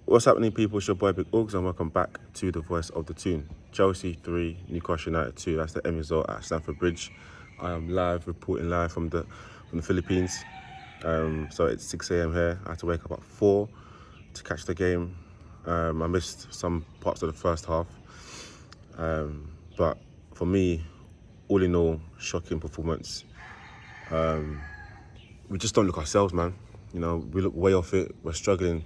What's happening, people? It's your boy Big Uggs, and welcome back to the voice of the tune. Chelsea 3, Newcastle United 2. That's the end result at Stamford Bridge. I am reporting live from the Philippines. So it's 6 a.m. here. I had to wake up at 4 to catch the game. I missed some parts of the first half. But for me, all in all, shocking performance. We just don't look ourselves, man. You know, we look way off it. We're struggling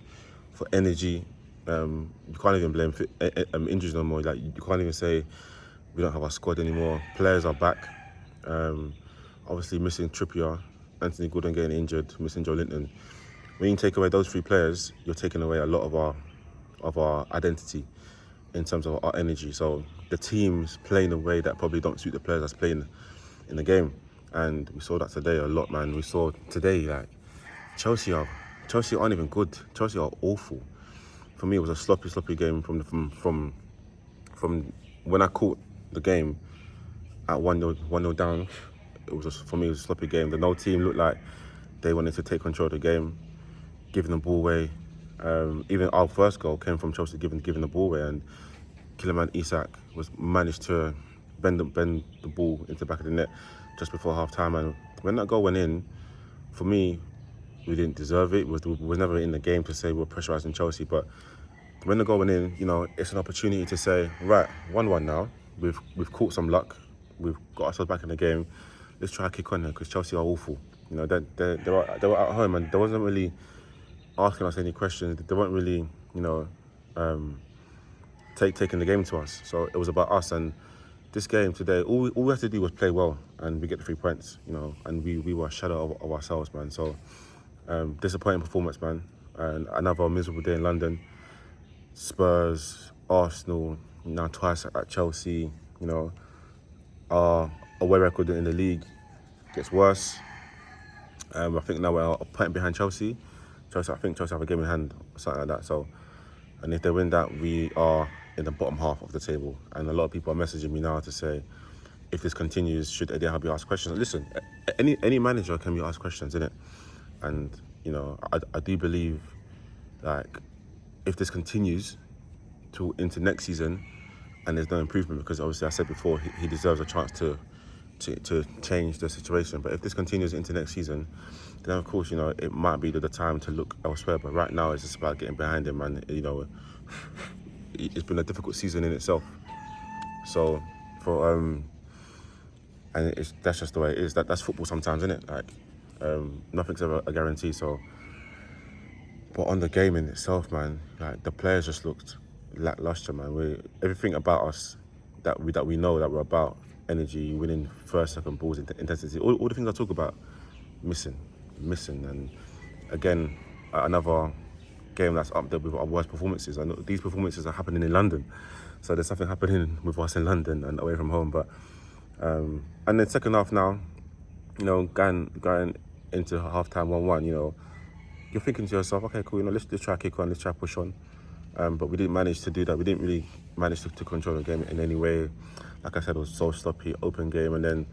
for energy. You can't even blame injuries no more. Like, you can't even say we don't have our squad anymore. Players are back. Obviously missing Trippier, Anthony Gordon getting injured, missing Joe Linton. When you take away those three players, you're taking away a lot of our identity in terms of our energy. So the team's playing a way that probably don't suit the players that's playing in the game. And we saw that today a lot, man. We saw today, like, Chelsea aren't even good. Chelsea are awful. For me, it was a sloppy game from when I caught the game at 1-0 down. For me, it was a sloppy game. The no team looked like they wanted to take control of the game, giving the ball away. Even our first goal came from Chelsea giving the ball away, and Kiliman Isak managed to bend the ball into the back of the net just before half time. And when that goal went in, for me, we didn't deserve it. We was never in the game to say we were pressurising Chelsea. But when the goal went in, you know, it's an opportunity to say, right, 1-1 now. We've caught some luck. We've got ourselves back in the game. Let's try to kick on there, because Chelsea are awful. You know, they were at home, and they wasn't really asking us any questions. They weren't really, you know, taking the game to us. So it was about us. And this game today, all we had to do was play well, and we get the 3 points, you know, and we were a shadow of ourselves, man. So disappointing performance, man. And another miserable day in London. Spurs, Arsenal, now twice at Chelsea. You know, our away record in the league gets worse. I think now we're a point behind Chelsea. I think Chelsea have a game in hand, or something like that. So, and if they win that, we are in the bottom half of the table. And a lot of people are messaging me now to say, if this continues, should Eddie Howe be asked questions? Listen, any manager can be asked questions, innit? And, you know, I do believe, like, if this continues into next season and there's no improvement, because obviously I said before, he deserves a chance to change the situation. But if this continues into next season, then of course, you know, it might be the time to look elsewhere. But right now, it's just about getting behind him, and, you know, it's been a difficult season in itself. So and that's just the way it is. That's football sometimes, isn't it? Like, nothing's ever a guarantee. So, but on the game in itself, man, like, the players just looked lacklustre, man. Everything about us that we know that we're about, energy, winning first, second balls, intensity, all the things I talk about, missing. And again, another game that's up there with our worst performances. I know these performances are happening in London, so there's something happening with us in London and away from home. But and then second half now, you know, going into half time 1-1, you know, you're thinking to yourself, okay, cool, you know, let's try kick on, let's try push on. But we didn't manage to do that. We didn't really manage to control the game in any way. Like I said, it was so sloppy, open game. And then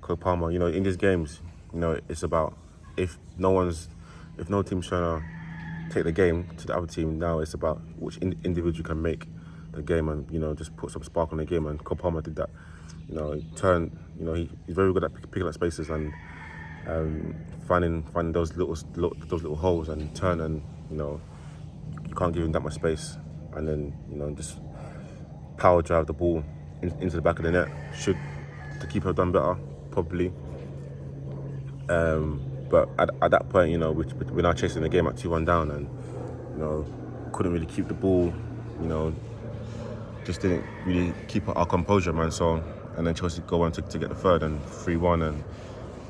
Cole Palmer, you know, in these games, you know, it's about if no team's trying to take the game to the other team, now it's about which individual can make the game and, you know, just put some spark on the game. And Cole Palmer did that. You know, he turned, you know, he's very good at picking up spaces and finding those little holes and turn, and, you know, you can't give him that much space. And then, you know, just power drive the ball into the back of the net. Should the keeper have done better? Probably. But at that point, you know, we're now chasing the game at 2-1 down, and, you know, couldn't really keep the ball, you know, just didn't really keep our composure, man. So, and then Chelsea go on to get the third, and 3-1, and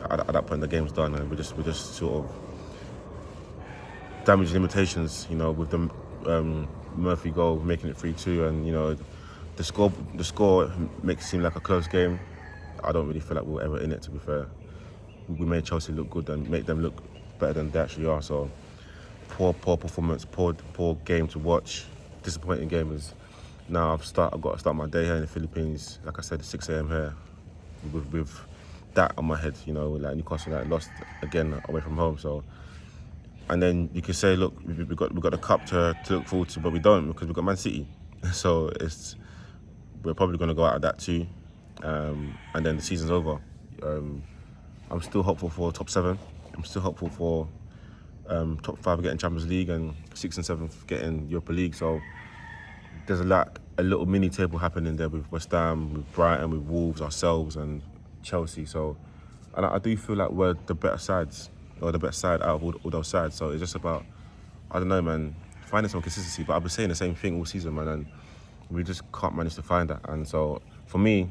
at that point the game's done, and we just sort of damage limitations, you know, with the Murphy goal making it 3-2, and, you know, the score makes it seem like a close game. I don't really feel like we were ever in it, to be fair. We made Chelsea look good and make them look better than they actually are. So poor performance, poor game to watch. Disappointing game. Now I've got to start my day here in the Philippines. Like I said, it's 6 a.m. here with that on my head. You know, like Newcastle, like, lost again away from home. So And then you could say, look, we've got the cup to look forward to, but we don't because we've got Man City. So we're probably going to go out of that too. And then the season's over. I'm still hopeful for top 7. I'm still hopeful for top 5 getting Champions League and 6 and 7 getting Europa League. So there's a little mini table happening there with West Ham, with Brighton, with Wolves, ourselves, and Chelsea. So, and I do feel like we're the better sides, or the better side out of all those sides. So it's just about, I don't know, man, finding some consistency. But I've been saying the same thing all season, man, and we just can't manage to find that. And so for me,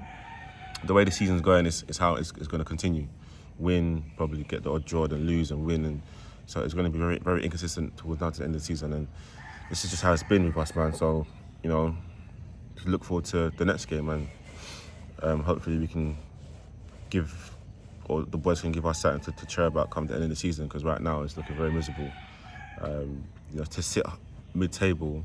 the way the season's going is how it's going to continue. Win, probably get the odd draw, then lose and win, and so it's going to be very, very inconsistent towards now to the end of the season. And this is just how it's been with us, man. So, you know, look forward to the next game, and hopefully we can give, or the boys can give us something to cheer about come the end of the season, because right now it's looking very miserable. You know, to sit mid-table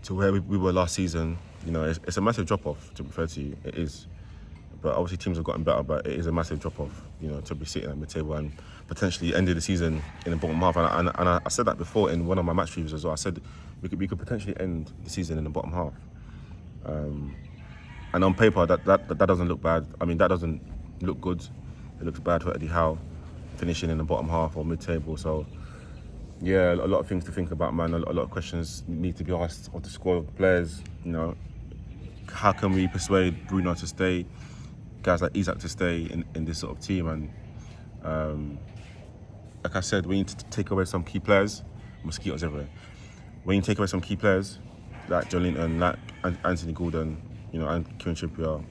to where we were last season, you know, it's a massive drop-off, to be fair to you. It is. But obviously teams have gotten better, but it is a massive drop-off, you know, to be sitting at mid-table and potentially ending the season in the bottom half. And I said that before in one of my match previews as well. I said we could potentially end the season in the bottom half. And on paper, that doesn't look bad. I mean, that doesn't look good. It looks bad for Eddie Howe, finishing in the bottom half or mid-table. So, yeah, a lot of things to think about, man. A lot of questions need to be asked of the squad of players. You know, how can we persuade Bruno to stay? Guys like Isak to stay in this sort of team, and like I said, we need to take away some key players. Mosquitoes everywhere. When you take away some key players like John Linton, like Anthony Gordon, you know, and Kieran Trippier,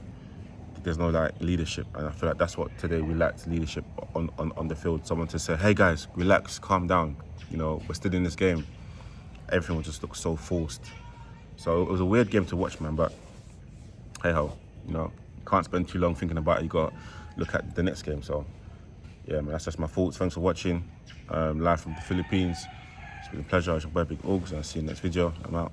there's no like leadership, and I feel like that's what today we lacked, leadership on the field. Someone to say, hey guys, relax, calm down. You know, we're still in this game. Everything would just look so forced. So it was a weird game to watch, man. But hey ho, you know. Can't spend too long thinking about it. You got to look at the next game. So, yeah, man, that's just my thoughts. Thanks for watching. Live from the Philippines. It's been a pleasure. It's your boy Big Augs, and I'll see you in the next video. I'm out.